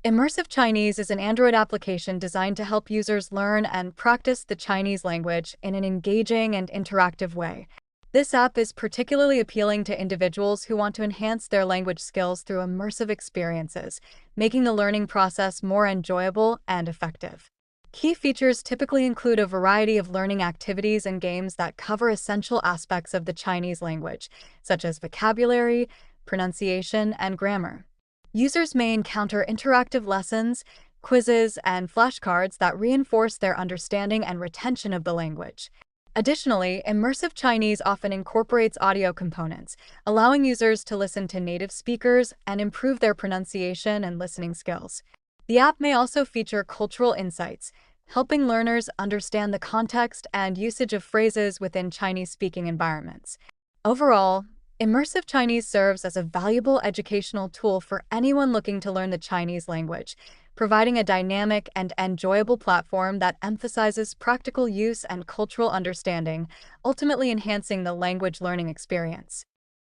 Immersive Chinese is an Android application designed to help users learn and practice the Chinese language in an engaging and interactive way. This app is particularly appealing to individuals who want to enhance their language skills through immersive experiences, making the learning process more enjoyable and effective. Key features typically include a variety of learning activities and games that cover essential aspects of the Chinese language, such as vocabulary, pronunciation, and grammar. Users may encounter interactive lessons, quizzes, and flashcards that reinforce their understanding and retention of the language. Additionally, Immersive Chinese often incorporates audio components, allowing users to listen to native speakers and improve their pronunciation and listening skills. The app may also feature cultural insights, helping learners understand the context and usage of phrases within Chinese-speaking environments. Overall, Immersive Chinese serves as a valuable educational tool for anyone looking to learn the Chinese language, providing a dynamic and enjoyable platform that emphasizes practical use and cultural understanding, ultimately enhancing the language learning experience.